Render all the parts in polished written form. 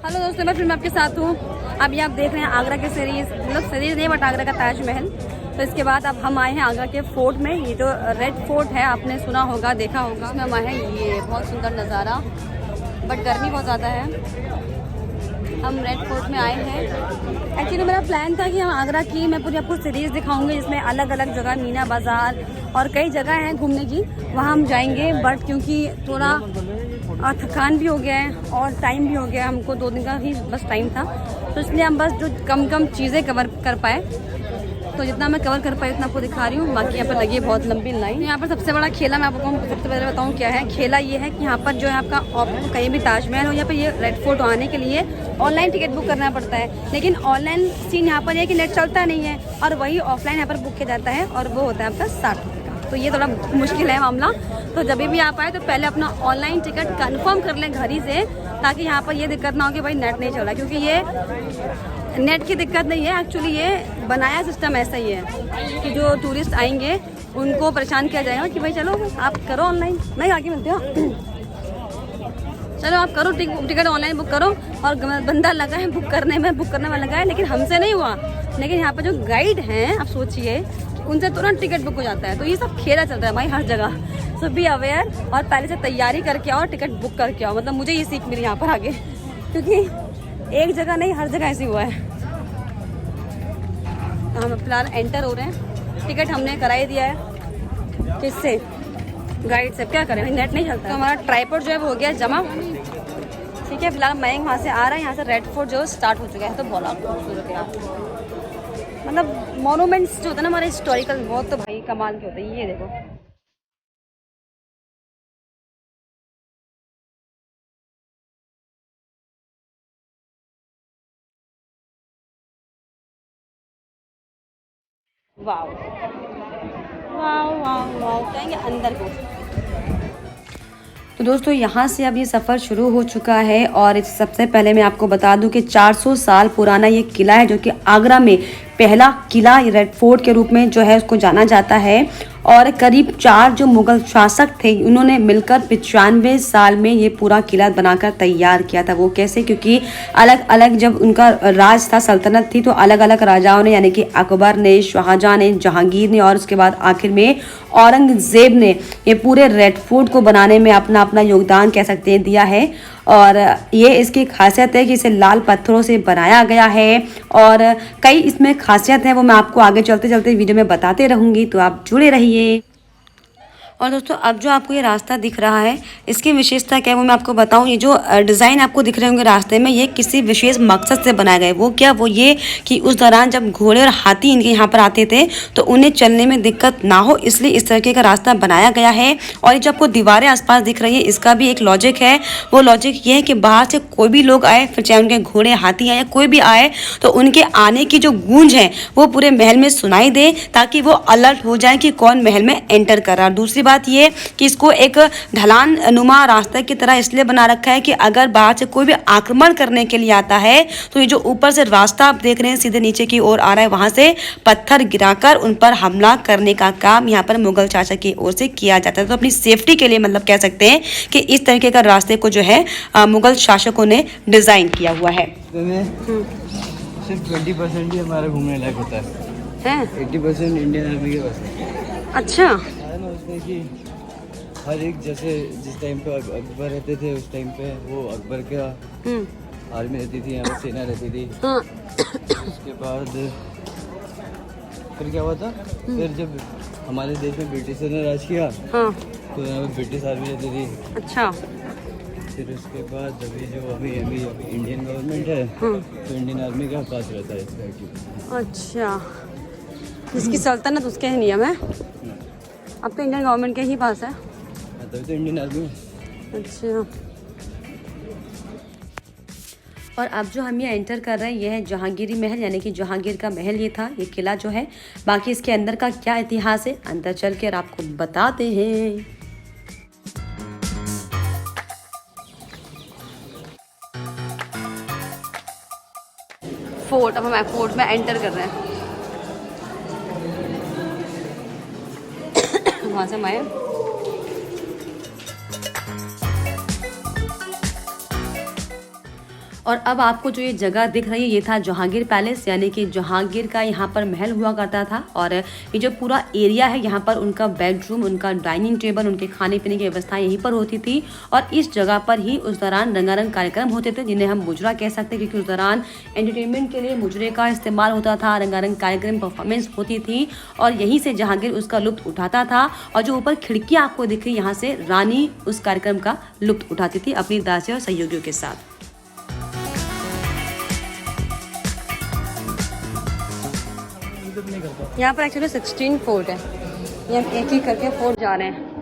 Hello दोस्तों, मैं फिर मैं आपके साथ हूँ। अभी आप देख रहे हैं आगरा के सीरीज, मतलब सीरीज नहीं बट आगरा का ताजमहल। तो इसके बाद अब हम आए हैं आगरा के फोर्ट में। ये जो रेड फोर्ट है, आपने सुना होगा, देखा होगा, उसमें हम आए हैं। ये बहुत सुंदर नज़ारा, बट गर्मी बहुत ज़्यादा है। हम रेड फोर्ट में आए हैं। एक्चुअली मेरा प्लान था कि हम आगरा की मैं पूरी आपको सीरीज़ दिखाऊंगी, जिसमें अलग अलग जगह, मीना बाज़ार और कई जगह हैं घूमने की, वहाँ हम जाएंगे। बट क्योंकि थोड़ा थकान भी हो गया है और टाइम भी हो गया है, हमको 2 दिन का ही बस टाइम था, तो इसलिए हम बस जो कम कम चीज़ें कवर कर पाए, तो जितना मैं कवर कर पाई उतना आपको दिखा रही हूँ। बाकी यहाँ पर लगी है बहुत लंबी लाइन। यहाँ पर सबसे बड़ा खेला मैं आपको सबसे पहले बताऊँ क्या है। खेला ये है कि यहाँ पर जो है आपका कहीं भी ताजमहल हो, यहाँ पर ये रेड फोर्ट आने के लिए ऑनलाइन टिकट बुक करना पड़ता है। लेकिन ऑनलाइन सीन यहाँ पर है कि नेट चलता नहीं है, और वही ऑफलाइन यहाँ पर बुक किया जाता है, और वो होता है आपका 60 रुपये का। तो ये थोड़ा मुश्किल है मामला। तो जब भी आप आए तो पहले अपना ऑनलाइन टिकट कंफर्म कर लें घर ही से, ताकि यहाँ पर ये दिक्कत ना हो कि भाई नेट नहीं चल रहा, क्योंकि ये नेट की दिक्कत नहीं है। एक्चुअली ये बनाया सिस्टम ऐसा ही है कि जो टूरिस्ट आएंगे उनको परेशान किया जाएगा कि भाई चलो आप करो ऑनलाइन, मैं आगे मिलती हूँ, चलो आप करो टिकट ऑनलाइन बुक करो। और बंदा लगा है बुक करने में लगा है, लेकिन हमसे नहीं हुआ। लेकिन यहाँ पर जो गाइड हैं, आप सोचिए, उनसे तुरंत टिकट बुक हो जाता है। तो ये सब खेला चल रहा है भाई हर जगह। सो बी अवेयर और पहले से तैयारी करके आओ, टिकट बुक करके आओ। मतलब मुझे ये सीख मिली यहाँ पर आगे, क्योंकि एक जगह नहीं हर जगह ऐसी हुआ है। तो हम फिलहाल एंटर हो रहे हैं। टिकट हमने करा ही दिया है। किससे? गाइड से। क्या करें, नेट नहीं चलता। तो हमारा ट्राइपॉड जो है वो हो गया जमा। ठीक है, फिलहाल मयंक वहाँ से आ रहा है। यहाँ से रेड फोर्ट जो स्टार्ट हो चुका है। तो बहुत खूबसूरत है, मतलब मोनूमेंट्स जो होता है ना हमारे हिस्टोरिकल, बहुत तो भाई कमाल के होते हैं। ये देखो, वाव वाव वाव वाव, कहेंगे अंदर को। तो दोस्तों यहाँ से अब ये सफ़र शुरू हो चुका है। और सबसे पहले मैं आपको बता दूं कि 400 साल पुराना ये किला है, जो कि आगरा में पहला किला रेड फोर्ट के रूप में जो है उसको जाना जाता है। और करीब 4 जो मुगल शासक थे, उन्होंने मिलकर 95 साल में ये पूरा किला बनाकर तैयार किया था। वो कैसे? क्योंकि अलग अलग जब उनका राज था, सल्तनत थी, तो अलग अलग राजाओं ने, यानी कि अकबर ने, शाहजहां ने, जहांगीर ने, और उसके बाद आखिर में औरंगजेब ने ये पूरे रेड फोर्ट को बनाने में अपना अपना योगदान कह सकते हैं दिया है। और ये इसकी खासियत है कि इसे लाल पत्थरों से बनाया गया है, और कई इसमें खासियत है, वो मैं आपको आगे चलते चलते वीडियो में बताते रहूँगी, तो आप जुड़े रहिए। और दोस्तों अब जो आपको ये रास्ता दिख रहा है, इसकी विशेषता क्या है वो मैं आपको बताऊं। ये जो डिज़ाइन आपको दिख रहे होंगे रास्ते में, ये किसी विशेष मकसद से बनाए गए। वो क्या? वो ये कि उस दौरान जब घोड़े और हाथी इनके यहाँ पर आते थे तो उन्हें चलने में दिक्कत ना हो, इसलिए इस तरीके का रास्ता बनाया गया है। और ये जो आपको दीवारें आसपास दिख रही है, इसका भी एक लॉजिक है। वो लॉजिक ये है कि बाहर से कोई भी लोग आए, फिर चाहे उनके घोड़े, हाथी आए, कोई भी आए, तो उनके आने की जो गूंज है वो पूरे महल में सुनाई दे, ताकि वो अलर्ट हो जाए कि कौन महल में एंटर कर रहा है। दूसरी बात ये कि इसको एक ढलान नुमा रास्ते की तरह इसलिए बना रखा है कि अगर बाहर से कोई भी आक्रमण करने के लिए आता है, तो ये जो ऊपर से रास्ता आप देख रहे हैं सीधे नीचे की ओर आ रहा है, वहां से पत्थर गिराकर उन पर हमला करने का काम यहाँ पर मुगल शासक की ओर से किया जाता है। तो अपनी सेफ्टी के लिए, मतलब कह सकते हैं कि इस तरीके का रास्ते को जो है मुगल शासकों ने डिजाइन किया हुआ है। सिर्फ 20% ही हमारा घूमने लायक होता है, 80% इंडियन आर्मी के पास है। अच्छा, उसमें कि हर एक, जैसे जिस टाइम पे अकबर रहते थे, उस टाइम पे वो अकबर का आर्मी रहती थी, यहाँ पर सेना रहती थी। उसके बाद फिर क्या हुआ था, फिर जब हमारे देश में ब्रिटिशर ने राज किया, तो यहाँ पे ब्रिटिश आर्मी रहती थी। अच्छा, फिर उसके बाद अभी जो अभी इंडियन गवर्नमेंट है, तो इंडियन आर्मी का पास रहता है इसका। अच्छा, जिसकी सल्तनत उसके ही नियम है। अब तो इंडियन गवर्नमेंट के ही पास है, तभी तो इंडियन आर्मी। अच्छा। और अब जो हम ये एंटर कर रहे हैं, ये है जहांगीरी महल, यानी कि जहांगीर का महल ये था, ये किला जो है। बाकी इसके अंदर का क्या इतिहास है, अंदर चल कर आपको बताते हैं। फोर्ट, अब हम फोर्ट में एंटर कर रहे हैं। वहाँ से मैं और अब आपको जो ये जगह दिख रही है ये था जहांगीर पैलेस, यानी कि जहांगीर का यहाँ पर महल हुआ करता था। और ये जो पूरा एरिया है यहाँ पर उनका बेडरूम, उनका डाइनिंग टेबल, उनके खाने पीने की व्यवस्था यहीं पर होती थी। और इस जगह पर ही उस दौरान रंगारंग कार्यक्रम होते थे जिन्हें हम मुजरा कह सकते हैं, क्योंकि उस दौरान एंटरटेनमेंट के लिए मुजरे का इस्तेमाल होता था, रंगारंग कार्यक्रम परफॉर्मेंस होती थी और यहीं से जहांगीर उसका लुत्फ उठाता था। और जो ऊपर खिड़की आपको दिख रही यहाँ से रानी उस कार्यक्रम का लुत्फ उठाती थी अपनी दासियों और सहयोगियों के साथ। यहाँ पर एक्चुअली 16 फोर्ट है, ये हम एक एक करके फोर्ट जा रहे हैं।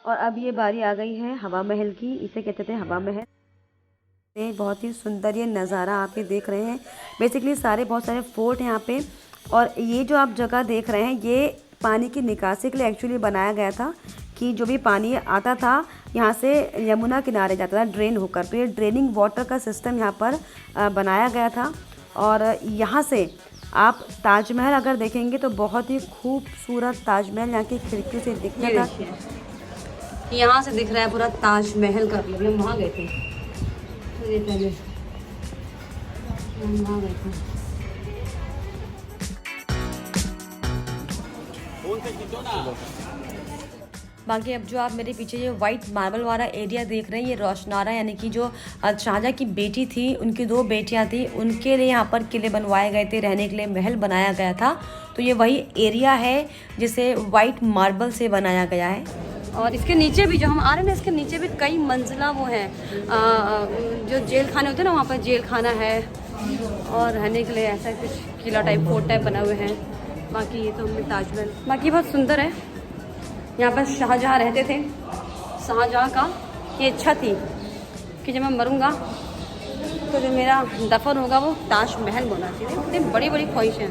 और अब ये बारी आ गई है हवा महल की, इसे कहते थे हवा महल। ये बहुत ही सुंदर ये नज़ारा आप ये देख रहे हैं। बेसिकली बहुत सारे फोर्ट हैं यहाँ पे। और ये जो आप जगह देख रहे हैं ये पानी की निकासी के लिए एक्चुअली बनाया गया था, कि जो भी पानी आता था यहाँ से यमुना किनारे जाता था ड्रेन होकर, तो ये ड्रेनिंग वाटर का सिस्टम यहाँ पर बनाया गया था। और यहाँ से आप ताजमहल अगर देखेंगे तो बहुत ही खूबसूरत ताजमहल यहाँ की खिड़की से दिखता था। यहाँ से दिख रहा है पूरा ताजमहल का व्यू। हम वहाँ गए थे पहले, हम वहाँ गए थे। बाकी अब जो आप मेरे पीछे ये वाइट मार्बल वाला एरिया देख रहे हैं ये रोशनारा, यानी कि जो शाहजहाँ की बेटी थी, उनकी 2 बेटियां थी, उनके लिए यहाँ पर किले बनवाए गए थे, रहने के लिए महल बनाया गया था। तो ये वही एरिया है जिसे वाइट मार्बल से बनाया गया है। और इसके नीचे भी जो हम आ रहे हैं ना, इसके नीचे भी कई मंजिला वो हैं, जो जेल खाने होते हैं ना, वहाँ पर जेल खाना है और रहने के लिए ऐसा कुछ किला टाइप फोर्ट टाइप बना हुए हैं। बाकी ये तो हमें ताजमहल, बाकी बहुत सुंदर है। यहाँ पर शाहजहाँ रहते थे। शाहजहाँ का ये इच्छा थी कि जब मैं मरूँगा तो जो मेरा दफन होगा वो ताजमहल होना चाहिए। इतनी बड़ी बड़ी ख्वाहिशें,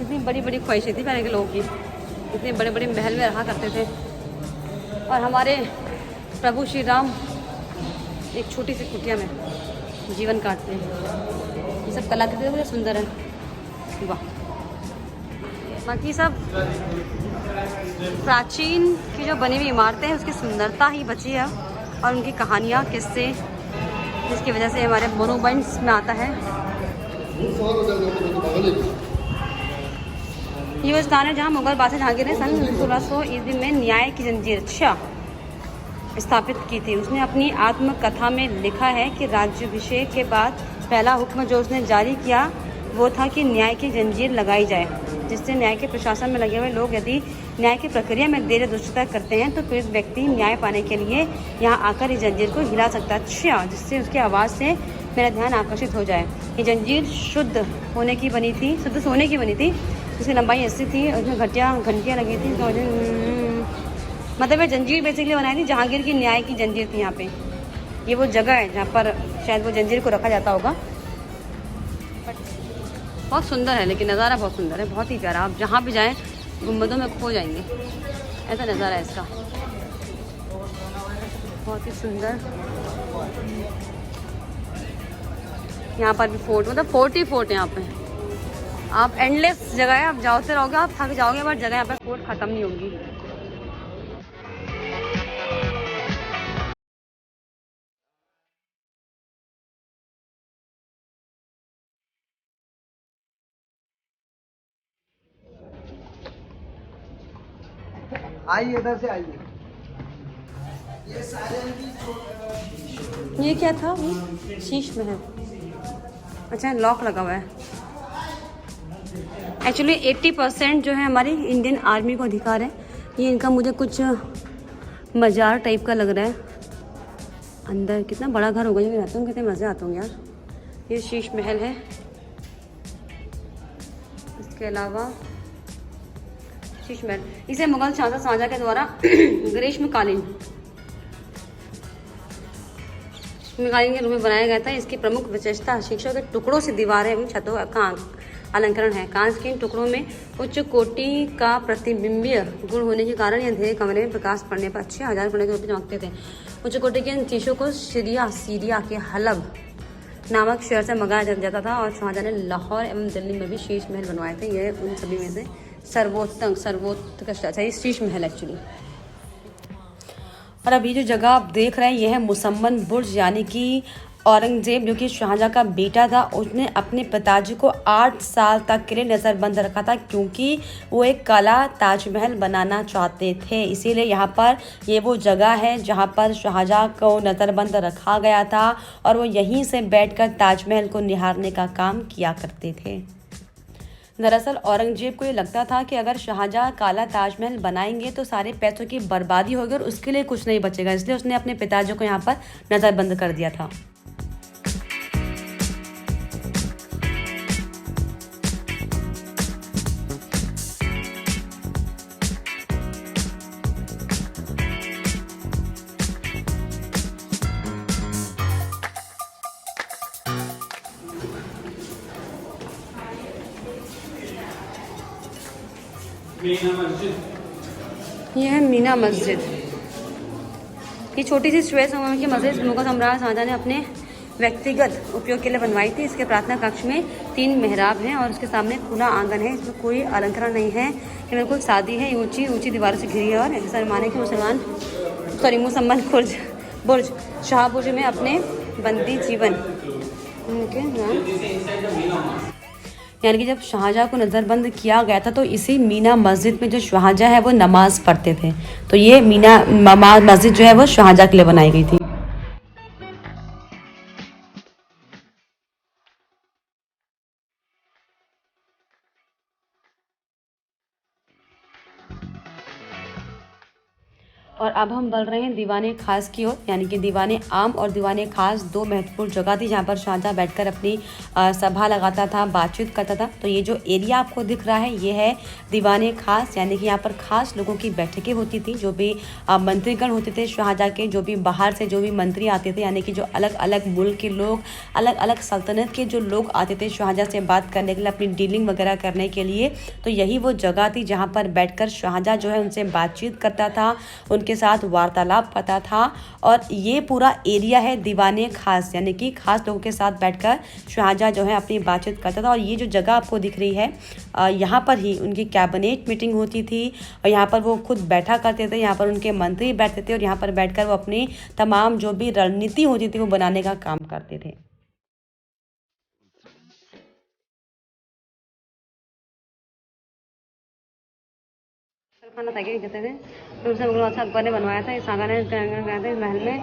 इतनी बड़ी बड़ी ख्वाहिशें थी पहले के लोगों की, इतने बड़े बड़े महल में रहा करते थे। और हमारे प्रभु श्री राम एक छोटी सी कुटिया में जीवन काटते हैं। ये सब कलाकृति बड़े सुंदर है, वाह। बाकी सब प्राचीन की जो बनी हुई इमारतें हैं उसकी सुंदरता ही बची है और उनकी कहानियाँ, किस्से, जिसकी वजह से हमारे मोनूमेंट्स में आता है। ये वो स्थान है जहाँ मुगल बादशाह जहांगीर ने सन 1600 ईस्वी में न्याय की जंजीर स्थापित की थी। उसने अपनी आत्मकथा में लिखा है कि राज्याभिषेक के बाद पहला हुक्म जो उसने जारी किया वो था कि न्याय की जंजीर लगाई जाए, जिससे न्याय के प्रशासन में लगे हुए लोग यदि न्याय की प्रक्रिया में देर दुष्टता करते हैं तो पीड़ित व्यक्ति न्याय पाने के लिए यहाँ आकर इस जंजीर को हिला सकता है, जिससे उसकी आवाज़ से मेरा ध्यान आकर्षित हो जाए। ये जंजीर शुद्ध सोने की बनी थी, जिसकी लंबाई 80 थी, उसमें घंटियाँ लगी थी। मतलब ये जंजीर बेसिकली बनाई थी, जहांगीर की न्याय की जंजीर थी। यहाँ पे ये वो जगह है जहाँ पर शायद वो जंजीर को रखा जाता होगा। बहुत सुंदर है, लेकिन नज़ारा बहुत सुंदर है, बहुत ही प्यारा। आप जहाँ भी जाएं गुंबदों में खो जाएंगे, ऐसा नज़ारा है इसका, बहुत ही सुंदर। यहाँ पर भी फोर्ट, मतलब फोर्ट ही फोर्ट है यहाँ पे। आप एंडलेस जगह है, आप जाओते रहोगे, आप थक जाओगे, बट जगह यहाँ पे फोर्ट ख़त्म नहीं होगी। आइए, इधर से आइए। ये क्या था? शीश महल। अच्छा, लॉक लगा हुआ है। एक्चुअली 80% जो है हमारी इंडियन आर्मी को अधिकार है। ये इनका मुझे कुछ मज़ार टाइप का लग रहा है। अंदर कितना बड़ा घर होगा, जब मैं रहता हूँ कितने मज़े आते होंगे यार। ये शीश महल है। इसके अलावा शीश महल, इसे मुगल शाहजहाँ के द्वारा ग्रीष्मकालीन के रूप में बनाया गया था। इसकी प्रमुख विशेषता शीशों के टुकड़ों से दीवारें एवं छतों का अलंकरण है। कांच के इन टुकड़ों में उच्च कोटि का प्रतिबिंबीय गुण होने के कारण ये अंधेरे कमरे में प्रकाश पड़ने पर अच्छे हजार गुणे के रूप में चमकते थे। उच्च कोटि के इन शीशों को सीरिया के हलब नामक शहर से मंगाया जाता था और शाहजहां ने लाहौर एवं दिल्ली में भी शीश महल बनवाए थे। ये उन सभी में से सर्वोत्कृष्ट अच्छा ये शीश महल एक्चुअली। और अभी जो जगह आप देख रहे हैं यह है मुसम्मन बुर्ज, यानी कि औरंगजेब जो कि शाहजहां का बेटा था उसने अपने पिताजी को 8 साल तक के लिए नज़रबंद रखा था, क्योंकि वो एक काला ताजमहल बनाना चाहते थे। इसीलिए यहाँ पर ये वो जगह है जहाँ पर शाहजहां को नज़रबंद रखा गया था और वो यहीं से बैठकर ताजमहल को निहारने का काम किया करते थे। दरअसल औरंगजेब को ये लगता था कि अगर शाहजहां काला ताजमहल बनाएंगे तो सारे पैसों की बर्बादी होगी और उसके लिए कुछ नहीं बचेगा, इसलिए उसने अपने पिताजी को यहाँ पर नज़रबंद कर दिया था। यह है मीना मस्जिद। ये छोटी सी श्वेत संगमरमर की मस्जिद मुगल सम्राट शाहजहां ने अपने व्यक्तिगत उपयोग के लिए बनवाई थी। इसके प्रार्थना कक्ष में 3 मेहराब हैं और उसके सामने खुला आंगन है। इसमें कोई अलंकरण नहीं है, ये बिल्कुल सादी है। ऊंची ऊंची दीवारों से घिरी है और ऐसा माने कि मुसम्मन बुर्ज शाहबुर्ज में अपने बंदी जीवन यानी कि जब शाहजहां को नज़रबंद किया गया था तो इसी मीना मस्जिद में जो शाहजहां है वो नमाज पढ़ते थे। तो ये मीना मस्जिद जो है वो शाहजहां के लिए बनाई गई थी। और अब हम बढ़ रहे हैं दीवाने खास की ओर, यानी कि दीवाने आम और दीवाने खास 2 महत्वपूर्ण जगह थी जहाँ पर शाहजहां बैठकर अपनी सभा लगाता था, बातचीत करता था। तो ये जो एरिया आपको दिख रहा है ये है दीवाने खास, यानी कि यहाँ पर खास लोगों की बैठकें होती थी। जो भी मंत्रीगण होते थे शाहजहां के, जो भी बाहर से जो भी मंत्री आते थे, यानी कि जो अलग अलग मुल्क के लोग, अलग अलग सल्तनत के जो लोग आते थे शाहजहां से बात करने के लिए, अपनी डीलिंग वगैरह करने के लिए, तो यही वो जगह थी जहाँ पर बैठकर शाहजहां जो है उनसे बातचीत करता था, उनके साथ वार्तालाप करता था। और ये पूरा एरिया है दीवाने खास, यानी कि खास लोगों के साथ बैठकर शाहजहां जो है अपनी बातचीत करता था। और ये जो जगह आपको दिख रही है यहाँ पर ही उनकी कैबिनेट मीटिंग होती थी और यहाँ पर वो खुद बैठा करते थे, यहाँ पर उनके मंत्री बैठते थे और यहाँ पर बैठकर वो अपनी तमाम जो भी रणनीति होती थी वो बनाने का काम करते थे। खाना था कहते थे तो उसे अच्छा अकबर ने बनवाया था। इस सागर ने गया था। इस महल में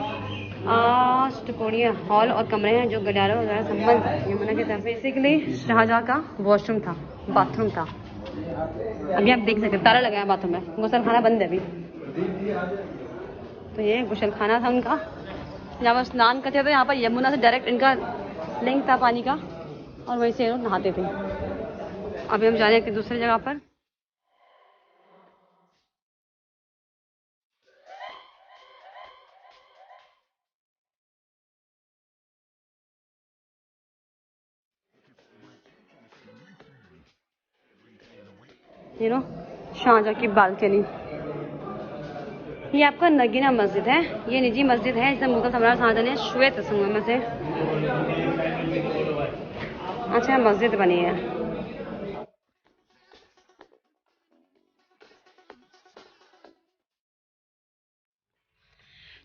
8 कोणीय हॉल और कमरे हैं जो गलियारों वगैरह संबंध यमुना की तरफ। बेसिकली शाहजहां का वॉशरूम था, बाथरूम था। अभी आप देख सकते ताला लगाया बाथरूम में, गुसल खाना बंद है अभी। तो ये गुसल खाना था उनका, जहाँ पर स्नान करते थे। यहाँ पर यमुना से डायरेक्ट इनका लिंक था पानी का और वहीं से नहाते थे। अभी हम जा रहे हैं दूसरी जगह पर। शाहजहां की बालकनी। ये आपका नगीना मस्जिद है, ये निजी मस्जिद है जिसे मुगल सम्राट शाहजहां ने श्वेत संगमरमर से अच्छा मस्जिद बनी है।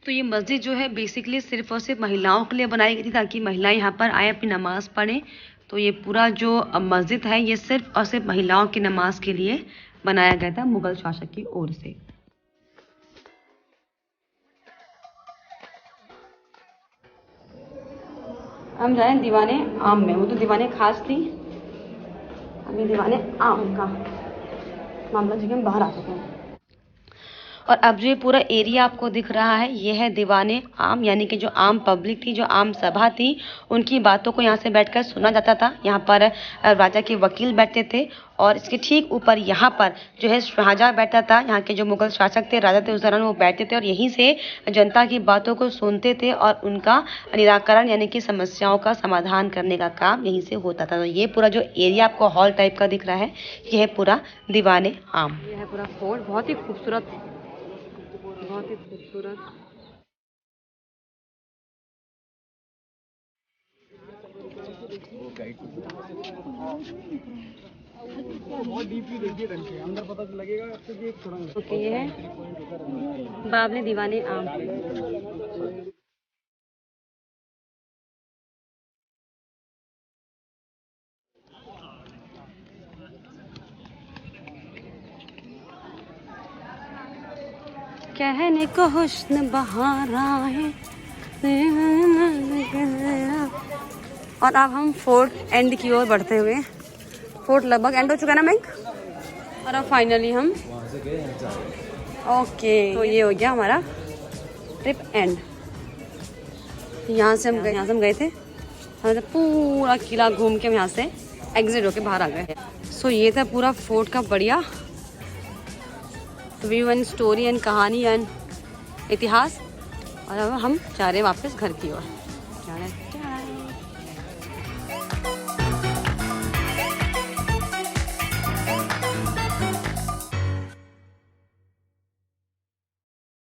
तो ये मस्जिद जो है बेसिकली सिर्फ और सिर्फ महिलाओं के लिए बनाई गई थी ताकि महिलाएं यहाँ पर आए अपनी नमाज पढ़ें। तो ये पूरा जो मस्जिद है ये सिर्फ और सिर्फ महिलाओं की नमाज के लिए बनाया गया था मुगल शासक की ओर से। हम जाए दीवाने आम में, वो तो दीवाने खास थी, अभी दीवाने आम का मामला जो हम बाहर आ चुके हैं। और अब जो ये पूरा एरिया आपको दिख रहा है ये है दीवाने आम, यानी कि जो आम पब्लिक थी, जो आम सभा थी, उनकी बातों को यहाँ से बैठकर सुना जाता था। यहाँ पर राजा के वकील बैठते थे और इसके ठीक ऊपर यहाँ पर जो है शाहजहाँ बैठता था। यहाँ के जो मुगल शासक थे, राजा थे, उस दौरान वो बैठते थे और यहीं से जनता की बातों को सुनते थे और उनका निराकरण यानी कि समस्याओं का समाधान करने का काम यहीं से होता था। तो ये पूरा जो एरिया आपको हॉल टाइप का दिख रहा है ये है पूरा दीवाने आम। ये है पूरा फोर्ट, बहुत ही खूबसूरत, बहुत ही खूबसूरत। ओके, ये है बावली दीवाने आम। कहने को हुस्न बहार है। और अब हम फोर्ट एंड की ओर बढ़ते हुए, फोर्ट लगभग एंड हो चुका ना मैंक, और अब फाइनली हम वहाँ से गए यहाँ जा रहे हैं। ओके, तो ये हो गया हमारा ट्रिप एंड। यहाँ से हम गए थे, हमने पूरा किला घूम के हम यहाँ से एग्जिट होके बाहर आ गए। सो ये था पूरा फोर्ट का बढ़िया व्यू एंड स्टोरी एंड कहानी एंड इतिहास। और अब हम जा रहे हैं वापस घर की ओर।